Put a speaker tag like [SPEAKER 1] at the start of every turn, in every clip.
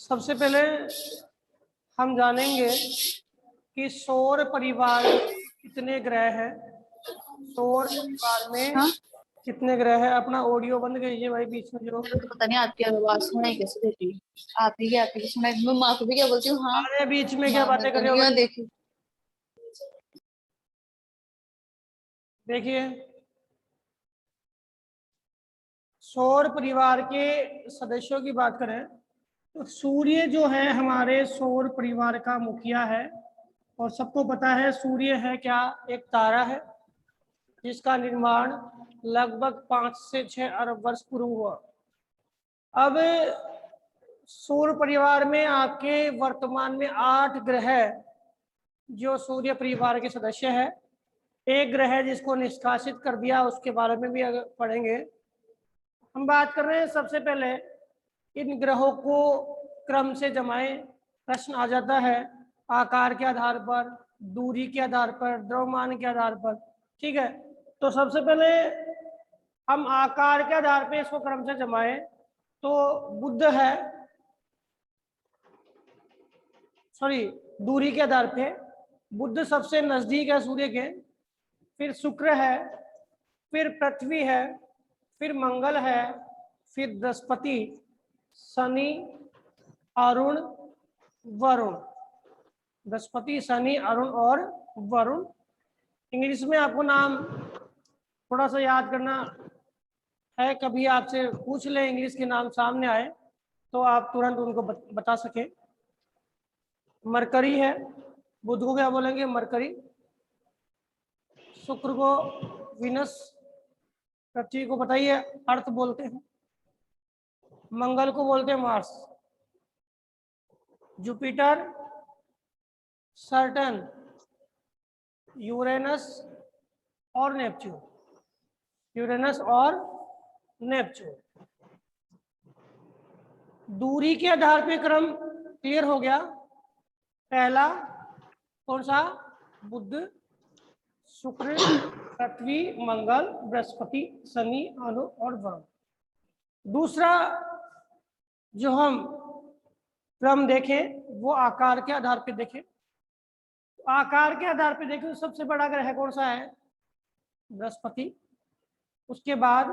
[SPEAKER 1] सबसे पहले हम जानेंगे कि सौर परिवार में कितने ग्रह हैं। सौर परिवार में
[SPEAKER 2] हाँ?
[SPEAKER 1] कितने ग्रह हैं। अपना ऑडियो बंद कीजिए भाई, बीच में जो
[SPEAKER 2] मुझे तो पता नहीं आपकी आवाज सुनाई कैसे देती है। आप ही की सुनाई। मैं माँ को भी क्या बोलती हूँ, हाँ
[SPEAKER 1] अरे बीच में क्या
[SPEAKER 2] माँ
[SPEAKER 1] बातें
[SPEAKER 2] मेरे
[SPEAKER 1] कर
[SPEAKER 2] को
[SPEAKER 1] रहे हो
[SPEAKER 2] नहीं
[SPEAKER 1] भाई।
[SPEAKER 2] देखी।
[SPEAKER 1] देखिए, सौर परिवार के सदस्यों की बात करें तो सूर्य जो है हमारे सौर परिवार का मुखिया है। और सबको पता है सूर्य है क्या, एक तारा है जिसका निर्माण लगभग 5 से 6 अरब वर्ष पूर्व हुआ। अब सौर परिवार में आपके वर्तमान में 8 ग्रह जो सूर्य परिवार के सदस्य है। एक ग्रह जिसको निष्कासित कर दिया, उसके बारे में भी पढ़ेंगे। हम बात कर रहे हैं सबसे पहले इन ग्रहों को क्रम से जमाएं। प्रश्न आ जाता है आकार के आधार पर, दूरी के आधार पर, द्रव्यमान के आधार पर। ठीक है, तो सबसे पहले हम आकार के आधार पर इसको क्रम से जमाएं तो बुध है, सॉरी दूरी के आधार पे बुध सबसे नजदीक है सूर्य के, फिर शुक्र है, फिर पृथ्वी है, फिर मंगल है, फिर बृहस्पति, शनि, अरुण, वरुण। बृहस्पति, शनि, अरुण और वरुण। इंग्लिश में आपको नाम थोड़ा सा याद करना है, कभी आपसे पूछ ले इंग्लिश के नाम सामने आए तो आप तुरंत उनको बता सके। मरकरी है, बुध को क्या बोलेंगे, मरकरी। शुक्र को विनस, पृथ्वी को बताइए अर्थ बोलते हैं। मंगल को बोलते हैं मार्स। जुपिटर, सैटर्न, यूरेनस और नेपच्यून। यूरेनस और नेपच्यून। दूरी के आधार पे क्रम क्लियर हो गया। पहला कौन सा, बुध, शुक्र, पृथ्वी, मंगल, बृहस्पति, शनि, अनु और वरुण। दूसरा जो हम क्रम देखें वो आकार के आधार पे देखें। तो आकार के आधार पे देखें तो सबसे बड़ा ग्रह कौन सा है, बृहस्पति, उसके बाद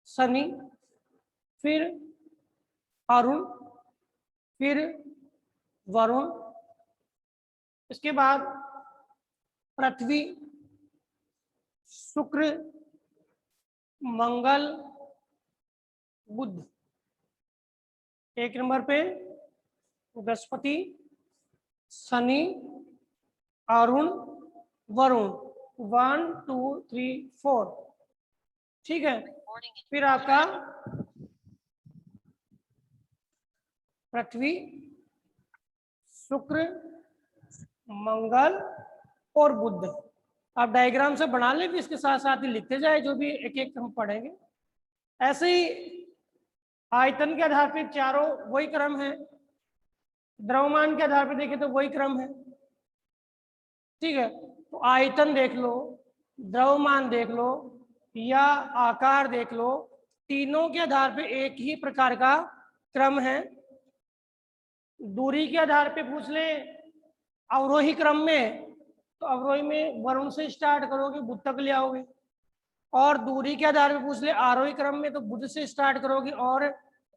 [SPEAKER 1] शनि, फिर अरुण, फिर वरुण, इसके बाद पृथ्वी, शुक्र, मंगल, बुध। एक नंबर पे बृहस्पति, शनि, अरुण, वरुण, 1 2 3 4। ठीक है, फिर आपका पृथ्वी, शुक्र, मंगल और बुध। आप डायग्राम से बना ले, भी इसके साथ साथ ही लिखते जाए जो भी एक एक हम पढ़ेंगे। ऐसे ही आयतन के आधार पर चारों वही क्रम है, द्रव्यमान के आधार पर देखें तो वही क्रम है। ठीक है, तो आयतन देख लो, द्रव्यमान देख लो या आकार देख लो, तीनों के आधार पे एक ही प्रकार का क्रम है। दूरी के आधार पे पूछ ले अवरोही क्रम में, तो अवरोही में वरुण से स्टार्ट करोगे बुध तक ले आओगे। और दूरी के आधार पे पूछ ले आरोही क्रम में, तो बुध से स्टार्ट करोगे और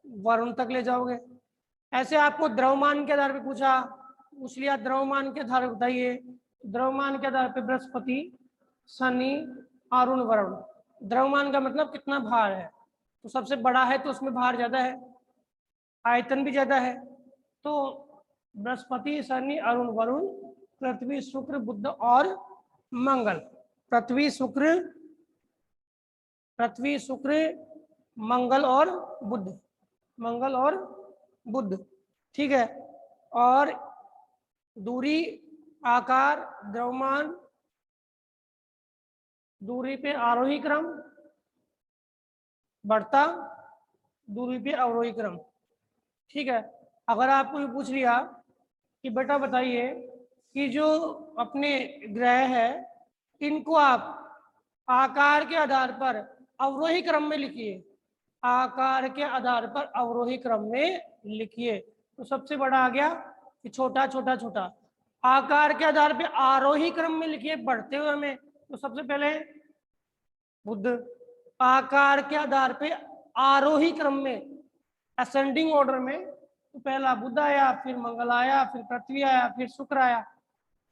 [SPEAKER 1] वरुण तक ले जाओगे। ऐसे आपको द्रव्यमान के आधार पे पूछ लिया, द्रव्यमान के आधार पर बताइए। द्रव्यमान के आधार पे बृहस्पति, शनि, अरुण, वरुण। द्रव्यमान का मतलब कितना भार है, तो सबसे बड़ा है तो उसमें भार ज्यादा है, आयतन भी ज्यादा है। तो बृहस्पति, शनि, अरुण, वरुण, पृथ्वी, शुक्र, बुध और मंगल। पृथ्वी, शुक्र, मंगल और बुध, मंगल और बुध। ठीक है, और दूरी, आकार, द्रव्यमान, दूरी पे आरोही क्रम बढ़ता, दूरी पे अवरोही क्रम। ठीक है, अगर आपको ये पूछ लिया कि बेटा बताइए कि जो अपने ग्रह है इनको आप आकार के आधार पर अवरोही क्रम में लिखिए, आकार के आधार पर अवरोही क्रम में लिखिए। तो सबसे बड़ा आ गया, फिर छोटा छोटा छोटा। आकार के आधार पे आरोही क्रम में लिखिए बढ़ते हुए में, तो सबसे पहले बुद्ध। आकार के आधार पे आरोही क्रम में असेंडिंग ऑर्डर में, तो पहला बुध आया, फिर मंगल आया, फिर पृथ्वी आया, फिर शुक्र आया,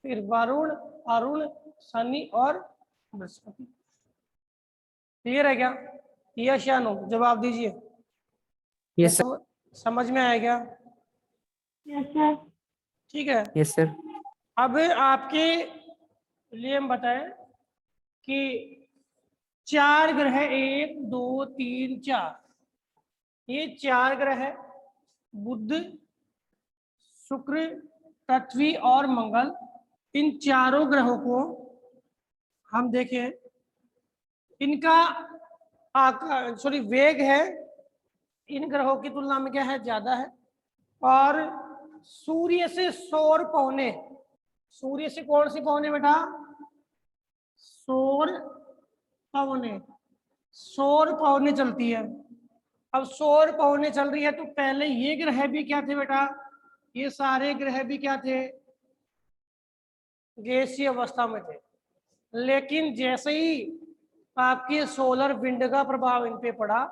[SPEAKER 1] फिर वरुण, अरुण, शनि और बृहस्पति। क्लियर है क्या? यश या नो? जवाब दीजिए।
[SPEAKER 3] Yes sir.
[SPEAKER 1] समझ में आया क्या?
[SPEAKER 2] Yes sir.
[SPEAKER 1] ठीक है।
[SPEAKER 3] Yes sir.
[SPEAKER 1] अब आपके लिए हम बताएं कि 4 ग्रह, 1 2 3 4, ये 4 ग्रह है, बुध, शुक्र, पृथ्वी और मंगल। इन चारों ग्रहों को हम देखें, इनका आकार सॉरी वेग है इन ग्रहों की तुलना में क्या है, ज्यादा है। और सूर्य से सौर पौने, सूर्य से कौन सी पौने बेटा? सौर पौने, सौर पौने चलती है। अब सौर पौने चल रही है तो पहले ये ग्रह भी क्या थे बेटा? ये सारे ग्रह भी क्या थे? गैसीय अवस्था में थे। लेकिन जैसे ही आपके सोलर विंड का प्रभाव इन पे पड़ा,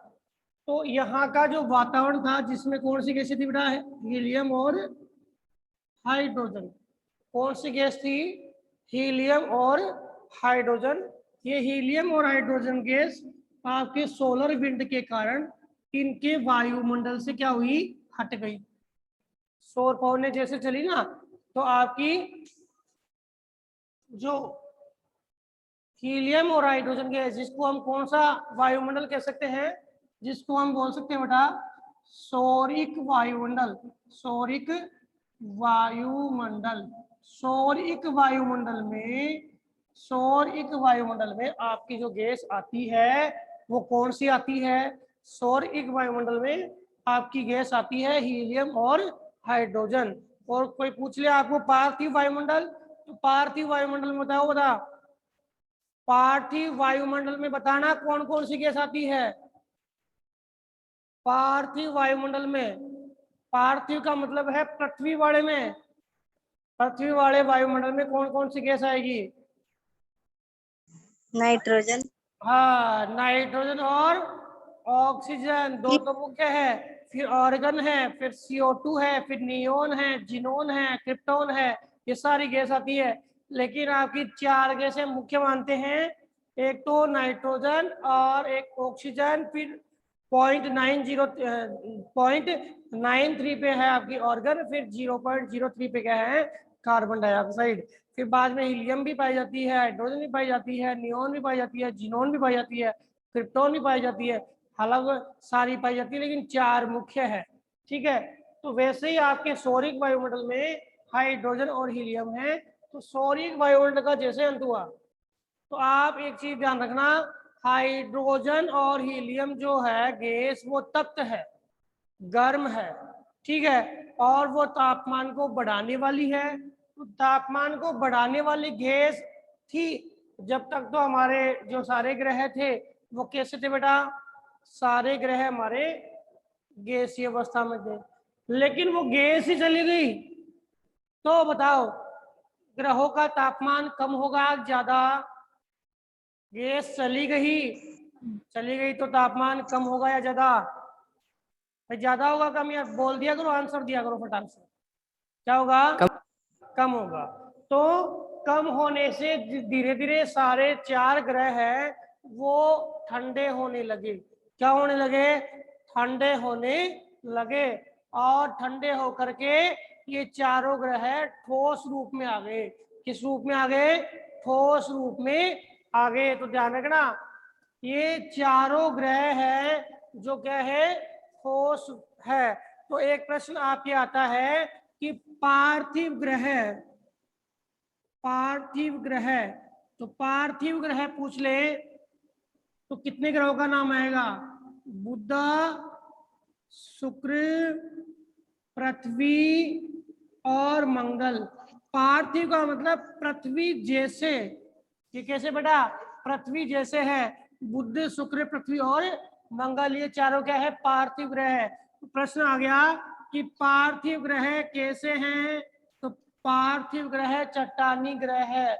[SPEAKER 1] तो यहाँ का जो वातावरण था, जिसमें कौन सी गैसें थी बेटा? हीलियम और हाइड्रोजन। कौन सी गैस थी? हीलियम और हाइड्रोजन। ये हीलियम और हाइड्रोजन गैस आपके सोलर विंड के कारण इनके वायुमंडल से क्या हुई? हट गई। सौर पौने जैसे चली ना, तो आपकी जो हीलियम और हाइड्रोजन गैस, जिसको हम कौन सा वायुमंडल कह सकते हैं? जिसको हम बोल सकते हैं बेटा सौरिक वायुमंडल। सौरिक वायुमंडल। सौरिक वायुमंडल में, सौरिक वायुमंडल में आपकी जो गैस आती है वो कौन सी आती है? सौरिक वायुमंडल में आपकी गैस आती है हीलियम और हाइड्रोजन। और कोई पूछ ले आपको पार्थिव वायुमंडल, तो पार्थिव वायुमंडल में बताओ बता, पार्थिव वायुमंडल में बताना कौन कौन सी गैस आती है? पार्थिव वायुमंडल में, पार्थिव का मतलब है पृथ्वी वाले में, पृथ्वी वाले वायुमंडल में कौन कौन सी गैस आएगी?
[SPEAKER 2] नाइट्रोजन।
[SPEAKER 1] हाँ, नाइट्रोजन और ऑक्सीजन, दो तो मुख्य है। फिर ऑर्गन है, फिर CO2 है, फिर नियोन है, जिनोन है, क्रिप्टोन है, ये सारी गैस आती है। लेकिन आपकी 4 गैसें मुख्य मानते हैं, एक तो नाइट्रोजन और एक ऑक्सीजन, फिर 0.93 पे है आपकी ऑर्गन, फिर 0.03 पे क्या है? Carbon dioxide. फिर बाद में हीलियम भी पाई जाती है, हाइड्रोजन भी पाई जाती है, नियोन भी पाई जाती है, जिनोन भी पाई जाती है, क्रिप्टोन भी पाई जाती है। हालांकि सारी पाई जाती है लेकिन 4 मुख्य है। ठीक है, तो वैसे ही आपके सौरिक वायुमंडल में हाइड्रोजन और हीलियम है। तो सौरिक वायुमंडल का जैसे अंत हुआ, तो आप एक चीज ध्यान रखना, हाइड्रोजन और हीलियम जो है गैस, वो तप्त है, गर्म है। ठीक है, और वो तापमान को बढ़ाने वाली है। तो तापमान को बढ़ाने वाली गैस थी जब तक, तो हमारे जो सारे ग्रह थे वो कैसे थे बेटा? सारे ग्रह हमारे गैसीय अवस्था में थे। लेकिन वो गैस ही चली गई तो बताओ ग्रहों का तापमान कम होगा ज्यादा? गैस चली गई तो तापमान कम होगा या ज्यादा? भाई ज्यादा होगा कम? या बोल दिया करो, आंसर दिया करो फटाक से। क्या होगा? कम होगा। तो कम होने से धीरे धीरे सारे 4 ग्रह हैं वो ठंडे होने लगे। क्या होने लगे? ठंडे होने लगे। और ठंडे होकर के ये चारों ग्रह ठोस रूप में आ गए। किस रूप में आ गए? ठोस रूप में आ गए। तो ध्यान रखना, ये चारों ग्रह है जो क्या है? ठोस है। तो एक प्रश्न आपके आता है कि पार्थिव ग्रह, पार्थिव ग्रह, तो पार्थिव ग्रह पूछ ले तो कितने ग्रहों का नाम आएगा? बुध, शुक्र, पृथ्वी और मंगल। पार्थिव का मतलब पृथ्वी जैसे। ये कैसे बेटा? पृथ्वी जैसे है। बुध, शुक्र, पृथ्वी और मंगल, ये चारों क्या है? पार्थिव ग्रह है। तो प्रश्न आ गया कि पार्थिव ग्रह कैसे हैं, तो पार्थिव ग्रह चट्टानी ग्रह है।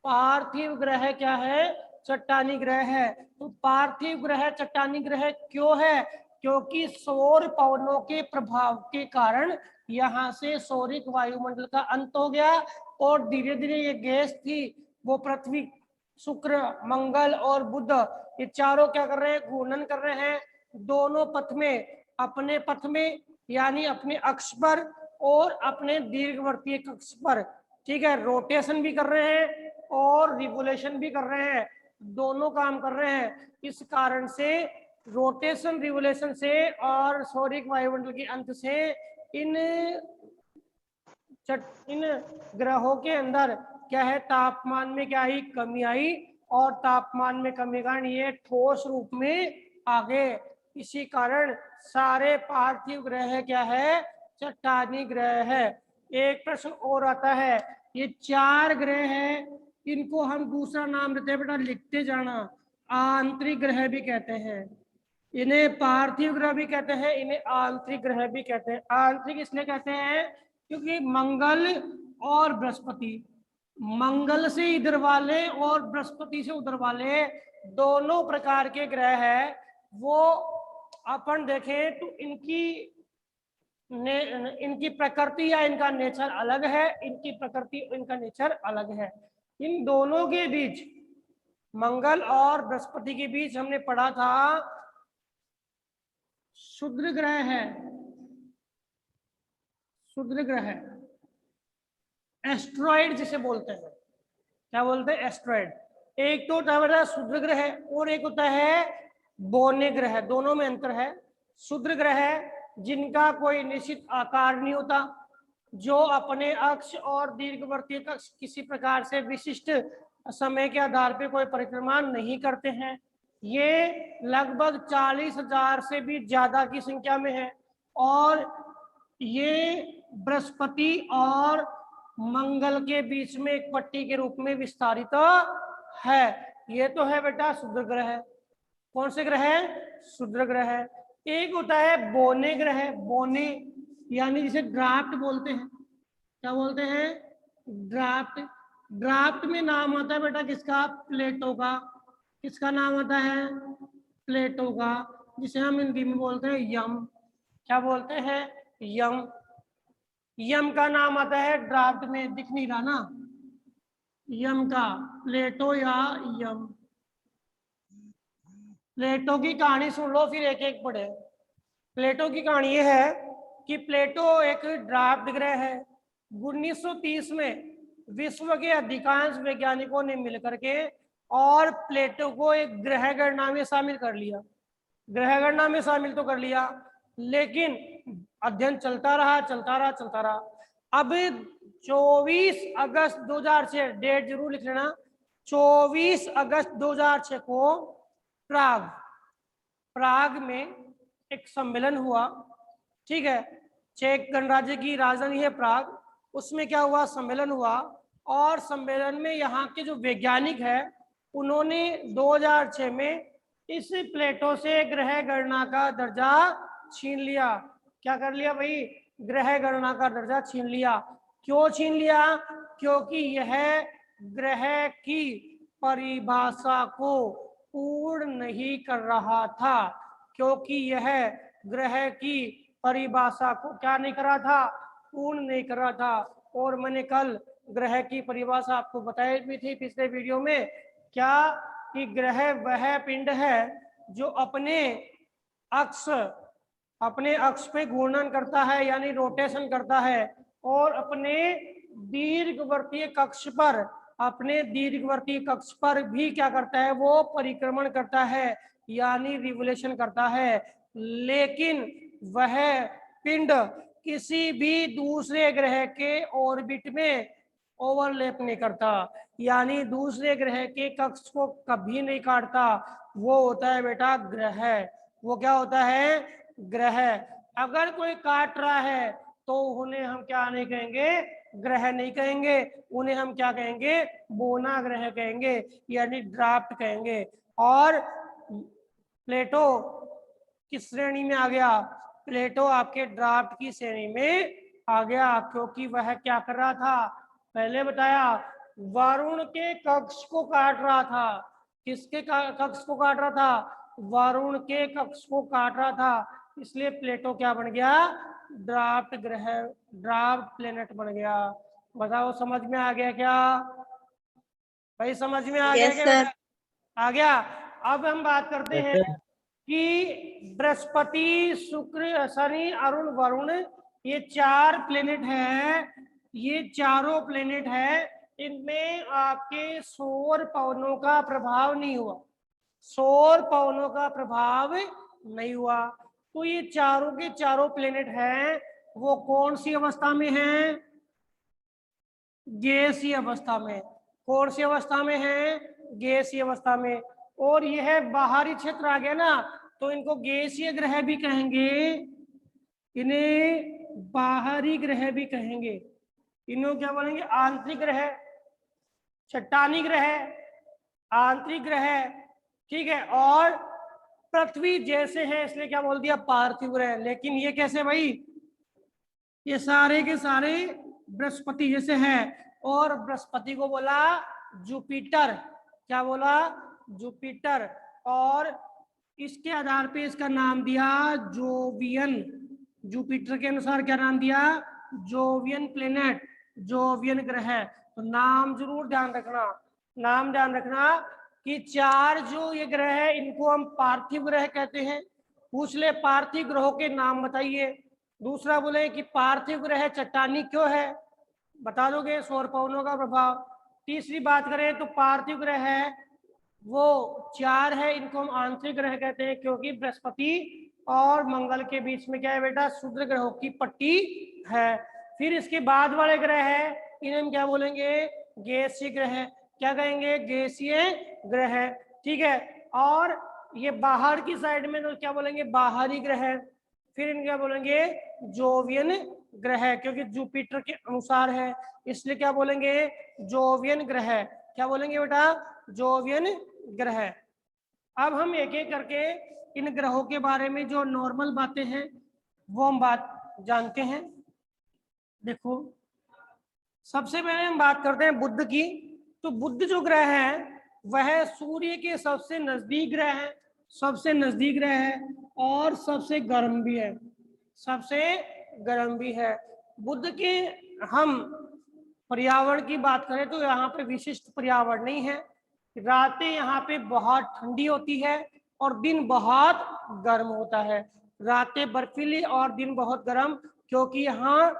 [SPEAKER 1] पार्थिव ग्रह क्या है, चट्टानी ग्रह है। तो पार्थिव ग्रह चट्टानी ग्रह क्यों है, क्योंकि सौर पवनों के प्रभाव के कारण यहाँ से सौरिक वायुमंडल का अंत हो गया और धीरे धीरे ये गैस थी वो पृथ्वी, शुक्र, मंगल और बुध, ये चारों क्या कर रहे हैं, घूर्णन कर रहे हैं दोनों पथ में, अपने पथ में यानी अपने अक्ष पर और अपने दीर्घवर्तीय अक्ष पर। ठीक है, रोटेशन भी कर रहे हैं और रिवोल्यूशन भी कर रहे हैं, दोनों काम कर रहे हैं। इस कारण से रोटेशन, रिवोल्यूशन से और सौरिक वायुमंडल के अंत से इन ग्रहों के अंदर क्या है, तापमान में क्या आई, कमी आई और तापमान में कमी का कारण ये ठोस रूप में आ गए। इसी कारण सारे पार्थिव ग्रह क्या है, चट्टानी ग्रह है। एक प्रश्न और आता है, ये 4 ग्रह हैं, इनको हम दूसरा नाम देते हैं बेटा, लिखते जाना, आंतरिक ग्रह भी कहते हैं। इन्हें पार्थिव ग्रह भी कहते हैं, इन्हें आंतरिक ग्रह भी कहते हैं। आंतरिक इसलिए कहते हैं क्योंकि मंगल और बृहस्पति, मंगल से इधर वाले और बृहस्पति से उधर वाले दोनों प्रकार के ग्रह हैं। वो अपन देखें तो इनकी प्रकृति या इनका नेचर अलग है, इनकी प्रकृति, इनका नेचर अलग है। इन दोनों के बीच, मंगल और बृहस्पति के बीच हमने पढ़ा था क्षुद्र ग्रह है, क्षुद्र ग्रह, एस्ट्रॉइड जिसे बोलते हैं। क्या बोलते हैं, एस्ट्रॉइड। एक तो होता है क्षुद्र ग्रह और एक होता है बौने ग्रह, दोनों में अंतर है। क्षुद्र ग्रह जिनका कोई निश्चित आकार नहीं होता, जो अपने अक्ष और दीर्घवर्तीय अक्ष किसी प्रकार से विशिष्ट समय के आधार पर कोई परिक्रमा नहीं करते हैं। ये लगभग 40,000 से भी ज्यादा की संख्या में है और ये बृहस्पति और मंगल के बीच में एक पट्टी के रूप में विस्तारित है। ये तो है बेटा क्षुद्र ग्रह। कौन से ग्रह है, क्षुद्र ग्रह। एक होता है बौने ग्रह, बौने यानी जिसे ड्राफ्ट बोलते हैं। क्या बोलते हैं, ड्राफ्ट। ड्राफ्ट में नाम आता है बेटा किसका, प्लेटो का। किसका नाम आता है, प्लेटो का, जिसे हम हिंदी में बोलते हैं यम। क्या बोलते हैं, यम। यम का नाम आता है ड्राफ्ट में, दिख नहीं रहा ना, यम का, प्लेटो या यम। प्लेटो की कहानी सुन लो फिर एक एक पढ़े। प्लेटो की कहानी ये है कि प्लेटो एक ड्राफ्ट ग्रह है। 1930 में विश्व के अधिकांश वैज्ञानिकों ने मिलकर के और प्लेटो को एक ग्रह गणना में शामिल कर लिया। ग्रह गणना में शामिल तो कर लिया, लेकिन अध्ययन चलता रहा, चलता रहा, चलता रहा। अब 24 अगस्त 2006, डेट जरूर लिख लेना, 24 अगस्त 2006 को प्राग में एक सम्मेलन हुआ। ठीक है, चेक गणराज्य की राजधानी है प्राग। उसमें क्या हुआ, सम्मेलन हुआ और सम्मेलन में यहाँ के जो वैज्ञानिक है उन्होंने 2006 में इस प्लेटो से ग्रह गणना का दर्जा छीन लिया। क्या कर लिया भाई, ग्रह गणना का दर्जा छीन लिया। क्यों छीन लिया, क्योंकि यह ग्रह की परिभाषा को पूर्ण नहीं कर रहा था। क्योंकि यह ग्रह की परिभाषा को क्या नहीं कर रहा था, पूर्ण नहीं कर रहा था। और मैंने कल ग्रह की परिभाषा आपको बताई भी थी पिछले वीडियो में, क्या कि ग्रह वह पिंड है जो अपने अक्ष पे घूर्णन करता है यानी रोटेशन करता है और अपने दीर्घवर्तीय कक्ष पर भी क्या करता है, वो परिक्रमण करता है यानी रिवोल्यूशन करता है। लेकिन वह पिंड किसी भी दूसरे ग्रह के ऑर्बिट में ओवरलैप नहीं करता, यानी दूसरे ग्रह के कक्ष को कभी नहीं काटता। वो होता है बेटा ग्रह। वो क्या होता है, ग्रह। अगर कोई काट रहा है तो उन्हें हम क्या नहीं कहेंगे, ग्रह नहीं कहेंगे, उन्हें हम क्या कहेंगे, बोना ग्रह कहेंगे यानी ड्राफ्ट कहेंगे। और प्लेटो किस श्रेणी में आ गया, प्लेटो आपके ड्राफ्ट की श्रेणी में आ गया, क्योंकि वह क्या कर रहा था, पहले बताया वरुण के कक्ष को काट रहा था। किसके कक्ष को काट रहा था, वरुण के कक्ष को काट रहा था, इसलिए प्लेटो क्या बन गया, ड्राफ्ट ग्रह, ड्राफ्ट प्लेनेट बन गया। बताओ समझ में आ गया क्या भाई, समझ में आ गया
[SPEAKER 2] यस
[SPEAKER 1] क्या
[SPEAKER 2] सर।
[SPEAKER 1] बेटा? आ गया। अब हम बात करते हैं कि बृहस्पति, शुक्र, शनि, अरुण, वरुण, ये 4 प्लेनेट हैं, ये चारों प्लेनेट हैं, इनमें आपके सौर पवनों का प्रभाव नहीं हुआ, सौर पवनों का प्रभाव नहीं हुआ। तो ये चारों के चारों प्लेनेट हैं, वो कौन सी अवस्था में हैं, गैसीय अवस्था में। कौन सी अवस्था में है, गैसीय अवस्था में। और यह बाहरी क्षेत्र आ गया ना, तो इनको गैसीय ग्रह भी कहेंगे, इन्हें बाहरी ग्रह भी कहेंगे। इन्हें क्या बोलेंगे, आंतरिक ग्रह, चट्टानी ग्रह, आंतरिक ग्रह, ठीक है। और पृथ्वी जैसे है इसलिए क्या बोल दिया, पार्थिव ग्रह। लेकिन ये कैसे भाई, ये सारे के सारे बृहस्पति जैसे हैं। और बृहस्पति को बोला जुपिटर, क्या बोला, जुपिटर। और इसके आधार पे इसका नाम दिया जोवियन, जुपिटर के अनुसार क्या नाम दिया, जोवियन प्लेनेट, जोवियन ग्रह। तो नाम जरूर ध्यान रखना, नाम ध्यान रखना कि 4 जो ये ग्रह है इनको हम पार्थिव ग्रह कहते हैं। पूछ ले पार्थिव ग्रहों के नाम बताइए। दूसरा बोले कि पार्थिव ग्रह चट्टानी क्यों है, बता दोगे, सौर पवनों का प्रभाव। तीसरी बात करें तो पार्थिव ग्रह है वो 4 है, इनको हम आंतरिक ग्रह कहते हैं, क्योंकि बृहस्पति और मंगल के बीच में क्या है बेटा, क्षुद्र ग्रहों की पट्टी है। फिर इसके बाद वाले ग्रह है, इन्हें हम क्या बोलेंगे, गैसीय ग्रह। क्या कहेंगे, गैसीय ग्रह, ठीक है। और ये बाहर की साइड में तो क्या बोलेंगे, बाहरी ग्रह। फिर इन्हें क्या बोलेंगे, जोवियन ग्रह, क्योंकि जुपिटर के अनुसार है इसलिए क्या बोलेंगे, जोवियन ग्रह। क्या बोलेंगे बेटा, जोवियन ग्रह। अब हम एक एक करके इन ग्रहों के बारे में जो नॉर्मल बातें हैं वो हम बात जानते हैं। देखो सबसे पहले हम बात करते हैं बुध की। तो बुध जो ग्रह है वह सूर्य के सबसे नजदीक ग्रह है, सबसे नजदीक ग्रह है और सबसे गर्म भी है, सबसे गर्म भी है। बुध के हम पर्यावरण की बात करें तो यहाँ पे विशिष्ट पर्यावरण नहीं है। रातें यहाँ पे बहुत ठंडी होती है और दिन बहुत गर्म होता है। रातें बर्फीली और दिन बहुत गर्म, क्योंकि यहाँ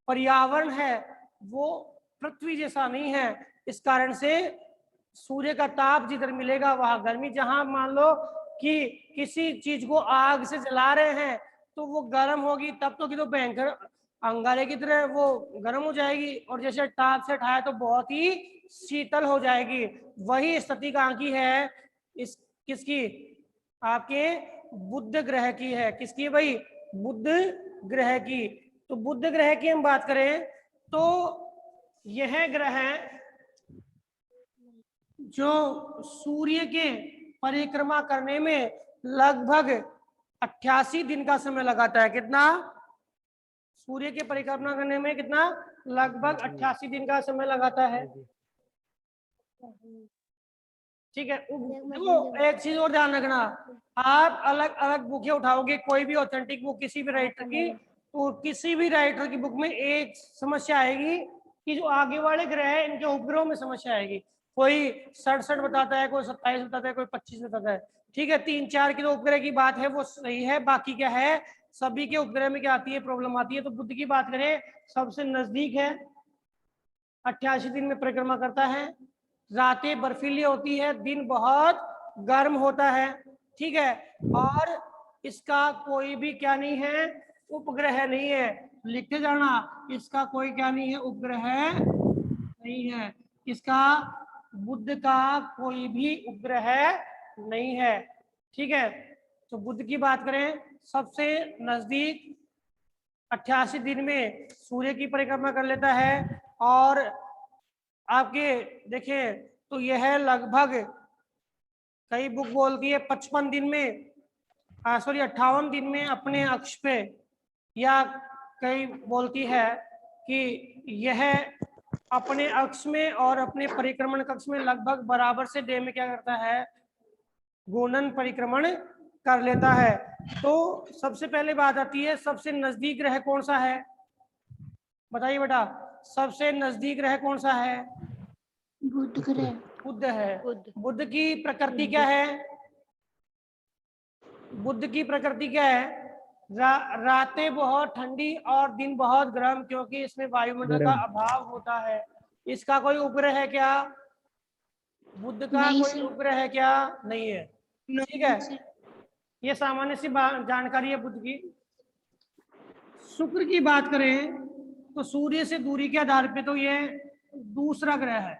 [SPEAKER 1] पर्यावरण है वो पृथ्वी जैसा नहीं है। इस कारण से सूर्य का ताप जिधर मिलेगा वहां गर्मी। जहां मान लो कि किसी चीज को आग से जला रहे हैं तो वो गर्म होगी, तब तो कि तो भयंकर अंगारे की तरह वो गर्म हो जाएगी, और जैसे ताप से उठाया तो बहुत ही शीतल हो जाएगी। वही स्थिति कहाँ की है, इस किसकी, आपके बुध ग्रह की है। किसकी भाई, बुध ग्रह की। तो बुध ग्रह की हम बात करें तो यह ग्रह जो सूर्य के परिक्रमा करने में लगभग 88 दिन का समय लगाता है। कितना, सूर्य के परिक्रमा करने में कितना, लगभग 88 दिन का समय लगाता है, ठीक है। तो एक चीज और ध्यान रखना, आप अलग अलग बुकें उठाओगे, कोई भी ऑथेंटिक बुक किसी भी राइटर की, तो किसी भी राइटर की बुक में एक समस्या आएगी कि जो आगे वाले ग्रह है इनके उपग्रहों में समस्या आएगी। कोई 67 बताता है, कोई 27 बताता है, कोई 25 बताता है, ठीक है। 3-4 की जो उपग्रह की बात है वो सही है, बाकी क्या है, सभी के उपग्रह में क्या आती है, प्रॉब्लम आती है। तो बुध की बात करें सबसे नजदीक है, 88 दिन में परिक्रमा करता है, रातें बर्फीली होती है, दिन बहुत गर्म होता है, ठीक है। और इसका कोई भी क्या नहीं है, उपग्रह नहीं है, लिखते जाना, इसका कोई क्या नहीं है, उपग्रह नहीं है। इसका बुध का कोई भी उपग्रह नहीं है, ठीक है। तो बुध की बात करें सबसे नजदीक 88 दिन में सूर्य की परिक्रमा कर लेता है। और आपके देखिए तो यह लगभग, कई बुक बोलती है 55 दिन में सॉरी 58 दिन में अपने अक्ष पे, या कई बोलती है कि यह अपने अक्ष में और अपने परिक्रमण कक्ष में लगभग बराबर से डे में क्या करता है, घूर्णन परिक्रमण कर लेता है। तो सबसे पहले बात आती है, सबसे नजदीक ग्रह कौन सा है, बताइए बेटा, सबसे नजदीक ग्रह कौन सा है?
[SPEAKER 2] बुध ग्रह।
[SPEAKER 1] बुध है।
[SPEAKER 2] बुध।
[SPEAKER 1] बुध की प्रकृति क्या है? बुध की प्रकृति क्या है? रातें बहुत ठंडी और दिन बहुत गर्म, क्योंकि इसमें वायुमंडल का अभाव होता है। इसका कोई उपग्रह है क्या? बुध का
[SPEAKER 2] नहीं
[SPEAKER 1] कोई
[SPEAKER 2] सर।
[SPEAKER 1] उपग्रह है क्या? नहीं है। ठीक है, ये सामान्य सी जानकारी है बुध की। शुक्र की बात करें तो सूर्य से दूरी के आधार पे तो ये दूसरा ग्रह है।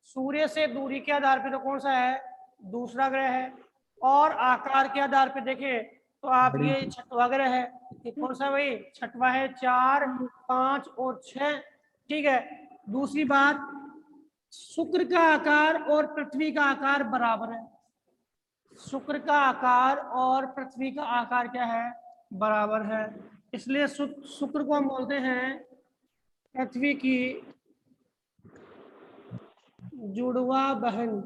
[SPEAKER 1] सूर्य से दूरी के आधार पे तो कौन सा है? दूसरा ग्रह है। और आकार के आधार पे देखें तो आप ये छठवां ग्रह है। ये कौन सा भाई? छठवां है। 4, 5 और 6। ठीक है। दूसरी बात, शुक्र का आकार और पृथ्वी का आकार बराबर है। शुक्र का आकार और पृथ्वी का आकार क्या है? बराबर है। इसलिए शुक्र को हम बोलते हैं पृथ्वी की जुड़वा बहन।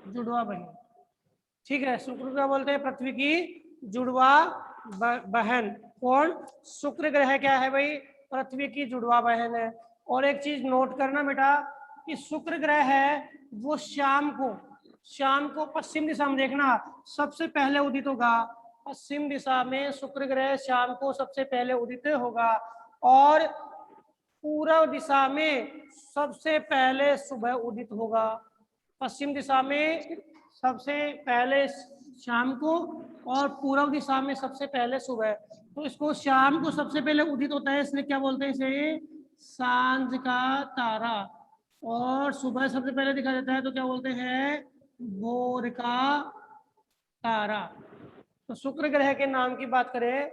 [SPEAKER 1] जुड़वा बहन, ठीक है। शुक्र क्या बोलते हैं? पृथ्वी की जुड़वा बहन। कौन? शुक्र ग्रह क्या है भाई? पृथ्वी की जुड़वा बहन है। और एक चीज नोट करना बेटा, कि शुक्र ग्रह है वो शाम को पश्चिम दिशा में देखना सबसे पहले उदित होगा। पश्चिम दिशा में शुक्र ग्रह शाम को सबसे पहले उदित होगा, और पूर्व दिशा में सबसे पहले सुबह उदित होगा। पश्चिम दिशा में सबसे पहले शाम को, और पूर्व दिशा में सबसे पहले सुबह। तो इसको शाम को सबसे पहले उदित होता है, इसलिए क्या बोलते हैं इसे? सांझ का तारा। और सुबह सबसे पहले दिखा देता है तो क्या बोलते हैं? भोर का तारा। तो शुक्र ग्रह के नाम की बात करें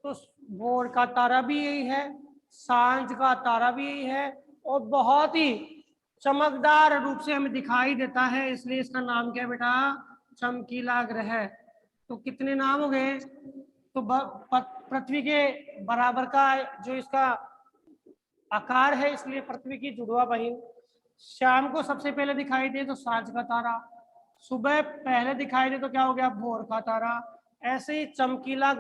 [SPEAKER 1] तो भोर का तारा भी यही है, सांझ का तारा भी यही है, और बहुत ही चमकदार रूप से हमें दिखाई देता है, इसलिए इसका नाम क्या है बेटा? चमकीला ग्रह। तो कितने नाम हो गए? तो पृथ्वी के बराबर का जो इसका आकार है, इसलिए पृथ्वी की जुड़वा बहन। शाम को सबसे पहले दिखाई दे तो सांझ का तारा, सुबह पहले दिखाई दे तो क्या हो गया? भोर का तारा। ऐसे ही चमकीला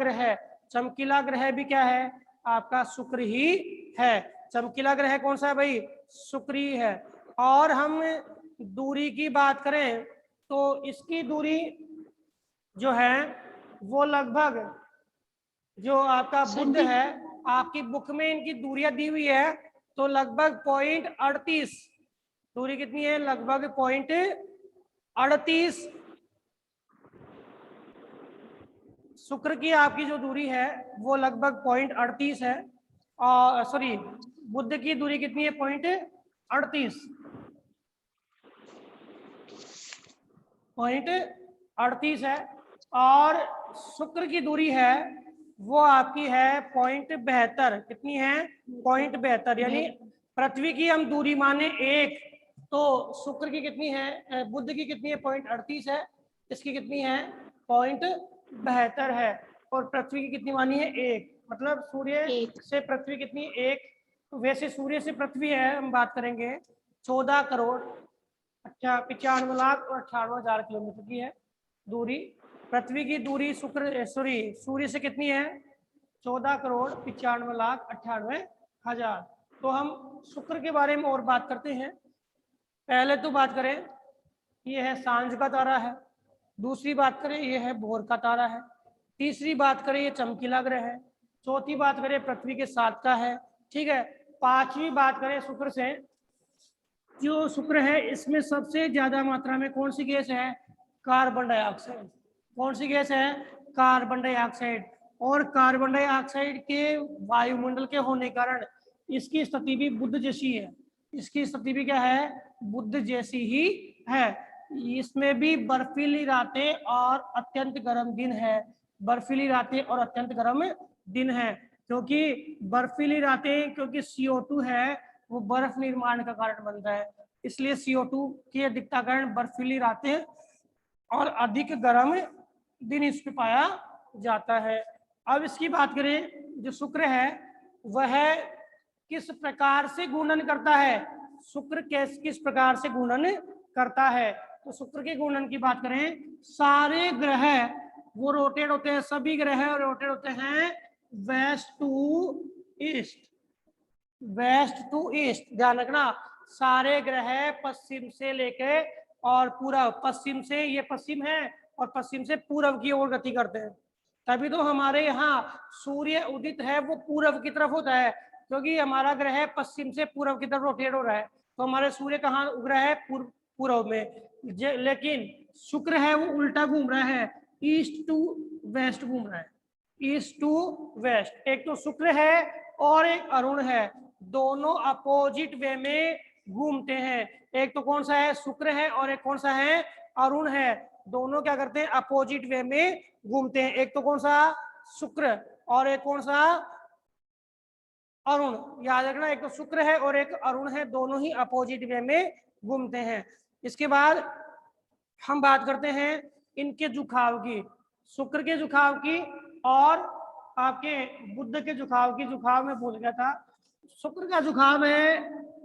[SPEAKER 1] ग्रह भी क्या है? आपका शुक्र ही है। चमकीला ग्रह कौन सा है भाई? शुक्र ही है। और हम दूरी की बात करें तो इसकी दूरी जो है वो लगभग, जो आपका बुध है, आपकी बुक में इनकी दूरियां दी हुई है, तो लगभग 0.38 दूरी कितनी है? लगभग 0.38 शुक्र की आपकी जो दूरी है वो लगभग 0.38 है। और सॉरी, बुध की दूरी कितनी है? 0.38 है। और शुक्र की दूरी है वो आपकी है 0.72। कितनी है? 0.72। यानी पृथ्वी की हम दूरी माने 1, तो शुक्र की कितनी है? बुध की कितनी है? 0.38 है। इसकी कितनी है? 0.72 है। और पृथ्वी की कितनी मानी है? 1। मतलब सूर्य से पृथ्वी कितनी? 1। तो वैसे सूर्य से पृथ्वी है, हम बात करेंगे 14,95,98,000 किलोमीटर की है दूरी। पृथ्वी की दूरी सूर्य से कितनी है? 14,95,98,000। तो हम शुक्र के बारे में और बात करते हैं। पहले तो बात करें, ये है सांझ का तारा है। दूसरी बात करें, ये है भोर का तारा है। तीसरी बात करें, ये चमकीला ग्रह है। चौथी बात करें, पृथ्वी के साथ का है। ठीक है। पांचवी बात करें शुक्र से, जो शुक्र है इसमें सबसे ज्यादा मात्रा में कौन सी गैस है? Carbon dioxide. कौन सी गैस है? Carbon dioxide. और कार्बन डाइऑक्साइड के वायुमंडल के होने के कारण इसकी स्थिति भी बुध जैसी है। इसकी स्थिति भी क्या है? बुध जैसी ही है। इसमें भी बर्फीली रातें और अत्यंत गर्म दिन है। बर्फीली रातें और अत्यंत गर्म दिन है, क्योंकि बर्फीली रातें, क्योंकि CO2 है वो बर्फ निर्माण का कारण बनता है, इसलिए CO2 की अधिकता कारण बर्फीली रातें और अधिक गर्म दिन इस पे पाया जाता है। अब इसकी बात करें, जो शुक्र है वह किस प्रकार से गुणन करता है, शुक्र किस प्रकार से गुणन करता है। तो शुक्र के गुणन की बात करें, सारे ग्रह वो रोटेट होते हैं, सभी ग्रह रोटेट होते हैं west to east, west to east. ध्यान रखना, सारे ग्रह पश्चिम से लेके और पूरब, पश्चिम से ये पश्चिम है और पश्चिम से पूरब की ओर गति करते हैं। तभी तो हमारे यहाँ सूर्य उदित है वो पूरब की तरफ होता है, क्योंकि हमारा ग्रह पश्चिम से पूरब की तरफ रोटेट हो रहा है। तो हमारे सूर्य कहाँ उग रहा है, पूरब में। लेकिन शुक्र है वो उल्टा घूम रहा है, ईस्ट टू वेस्ट घूम रहा है, ईस्ट टू वेस्ट। एक तो शुक्र है और एक अरुण है, दोनों अपोजिट वे में घूमते हैं। एक तो कौन सा है, शुक्र है, और एक कौन सा है, अरुण है। दोनों क्या करते हैं, अपोजिट वे में घूमते हैं। एक तो कौन सा, शुक्र, और एक कौन सा, अरुण। याद रखना, एक तो शुक्र है और एक अरुण है, दोनों ही अपोजिट वे में घूमते हैं। इसके बाद हम बात करते हैं इनके झुकाव की, शुक्र के झुकाव की और आपके बुध के झुकाव की। झुकाव में भूल गया था, शुक्र का झुकाव है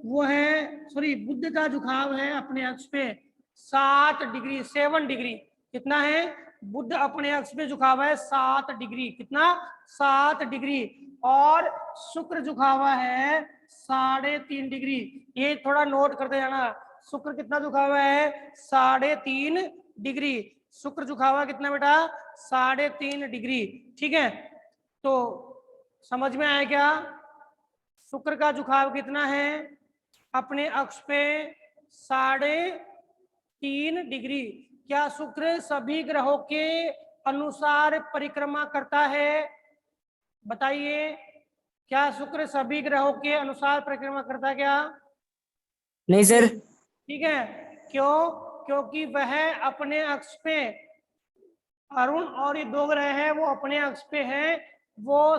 [SPEAKER 1] वो है, सॉरी, बुध का झुकाव है अपने अक्ष पे 7 डिग्री, 7 डिग्री। कितना है, बुध अपने अक्ष पे झुकावा है 7 डिग्री, कितना, 7 डिग्री। और शुक्र झुकावा है 3.5 डिग्री। ये थोड़ा नोट करते जाना, शुक्र कितना झुकावा है, 3.5 डिग्री। शुक्र झुकावा कितना बेटा, 3.5 डिग्री। ठीक है, तो समझ में आया क्या, शुक्र का झुकाव कितना है, अपने अक्ष पे 3.5 डिग्री। क्या शुक्र सभी ग्रहों के अनुसार परिक्रमा करता है, बताइए, क्या शुक्र सभी ग्रहों के अनुसार परिक्रमा करता है क्या?
[SPEAKER 3] नहीं सर।
[SPEAKER 1] ठीक है, क्यों, क्योंकि वह अपने अक्ष पे, अरुण और ये 2 ग्रह हैं वो अपने अक्ष पे हैं। वो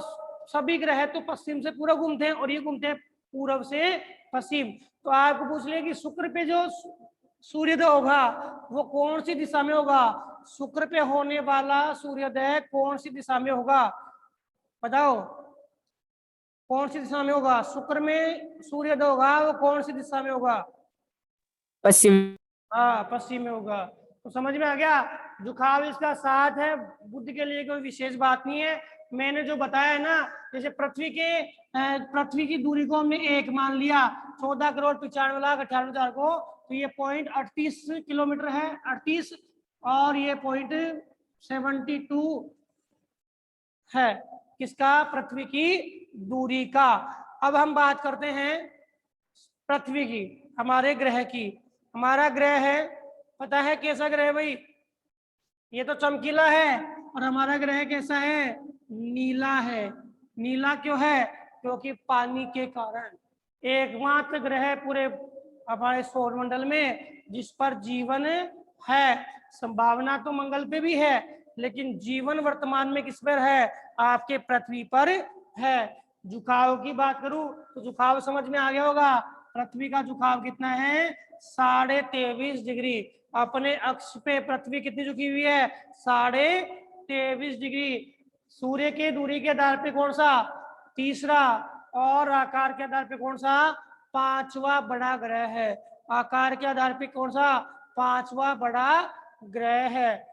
[SPEAKER 1] सभी ग्रह तो पश्चिम से पूरब घूमते हैं और ये घूमते हैं पूरब से पश्चिम। तो आपको पूछ ले कि शुक्र पे जो सूर्योदय होगा वो कौन सी दिशा में होगा, शुक्र पे होने वाला सूर्योदय कौन सी दिशा में होगा, बताओ, कौन सी दिशा में होगा, शुक्र में सूर्योदय होगा वो कौन सी दिशा में होगा,
[SPEAKER 3] पश्चिम।
[SPEAKER 1] हाँ, पश्चिम में होगा। तो समझ में आ गया, झुकाव इसका 7 है, बुध के लिए कोई विशेष बात नहीं है। मैंने जो बताया है ना, जैसे पृथ्वी की दूरी को हमने 1 मान लिया, 14,95,98,000 को, तो ये पॉइंट 38 किलोमीटर है, 38, और ये पॉइंट 72 है किसका, पृथ्वी की दूरी का। अब हम बात करते हैं पृथ्वी की, हमारे ग्रह की। हमारा ग्रह है, पता है कैसा ग्रह है भाई, ये तो चमकीला है, और हमारा ग्रह कैसा है, नीला है। नीला क्यों है, क्योंकि पानी के कारण। एकमात्र ग्रह पूरे हमारे सौरमंडल में जिस पर जीवन है। संभावना तो मंगल पे भी है, लेकिन जीवन वर्तमान में किस पर है, आपके पृथ्वी पर है। झुकाव की बात करूं तो झुकाव समझ में आ गया होगा, पृथ्वी का झुकाव कितना है, 23.5 डिग्री। अपने अक्ष पे पृथ्वी कितनी झुकी हुई है, 23.5 डिग्री। सूर्य के दूरी के आधार पे कौन सा, तीसरा, और आकार के आधार पे कौन सा, 5वां बड़ा ग्रह है। आकार के आधार पे कौन सा, 5वां बड़ा ग्रह है।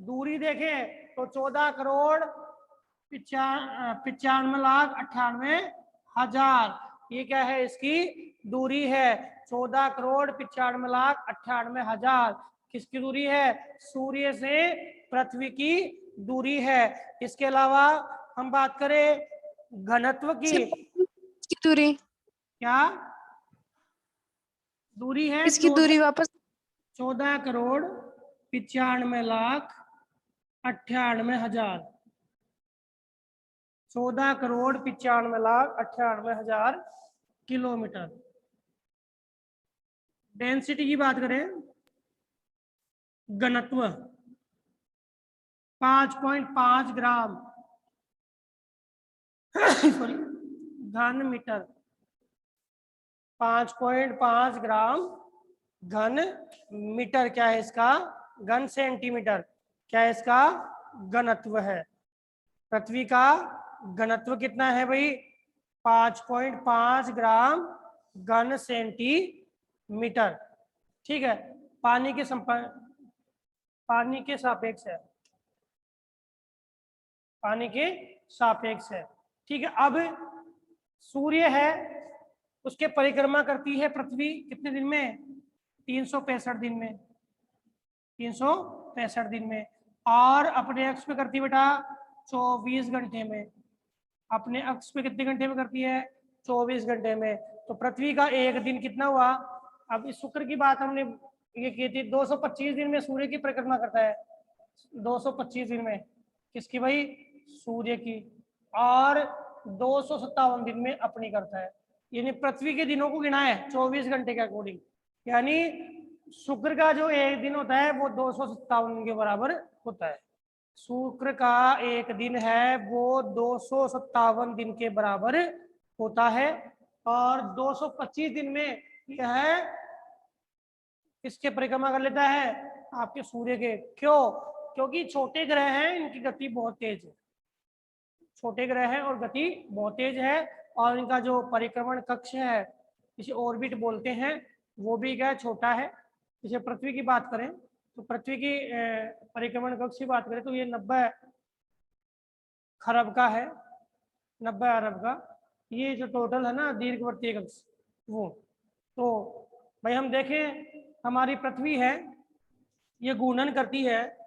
[SPEAKER 1] दूरी देखें तो 14,95,98,000, ये क्या है, इसकी दूरी है। 14,95,98,000 किसकी दूरी है, सूर्य से पृथ्वी की दूरी है। इसके अलावा हम बात करें घनत्व की,
[SPEAKER 2] इसकी दूरी,
[SPEAKER 1] क्या दूरी है,
[SPEAKER 2] इसकी दूरी वापस,
[SPEAKER 1] 14,95,98,000, 14,95,98,000 किलोमीटर। डेंसिटी की बात करें, घनत्व 5.5 ग्राम सॉरी घन मीटर, 5.5 ग्राम घन मीटर। क्या है इसका, घन सेंटीमीटर, क्या है इसका, घनत्व है। पृथ्वी का घनत्व कितना है भाई? 5.5 ग्राम घन सेंटीमीटर। ठीक है, पानी के सापेक्ष है, पानी के सापेक्ष है। ठीक है, अब सूर्य है, उसके परिक्रमा करती है पृथ्वी कितने दिन में? 365 दिन में, 365 दिन में। और अपने अक्ष पे करती है बेटा 24 घंटे में। अपने अक्ष पे कितने घंटे में करती है? 24 घंटे में। तो पृथ्वी का एक दिन कितना हुआ? अब इस शुक्र की बात हमने ये की थी, 225 दिन में सूर्य की परिक्रमा करता है। 225 दिन में किसकी भाई? सूर्य की। और 257 दिन में अपनी करता है। यानी पृथ्वी के दिनों को गिना है 24 घंटे के अकॉर्डिंग। यानी शुक्र का जो एक दिन होता है वो 257 दिन के बराबर होता है। शुक्र का एक दिन है वो 257 दिन के बराबर होता है। और 225 दिन में यह किसके परिक्रमा कर लेता है? आपके सूर्य के। क्यों? क्योंकि छोटे ग्रह हैं, इनकी गति बहुत तेज है। छोटे ग्रह हैं और गति बहुत तेज है, और इनका जो परिक्रमण कक्ष है, इसे ऑर्बिट बोलते हैं, वो भी क्या छोटा है। जैसे पृथ्वी की बात करें तो पृथ्वी की परिक्रमण कक्ष की बात करें तो ये 90 खरब का है, 90 अरब का। ये जो टोटल है ना दीर्घवृत्तीय कक्ष वो। तो भाई हम देखें, हमारी पृथ्वी है, ये घूर्णन करती है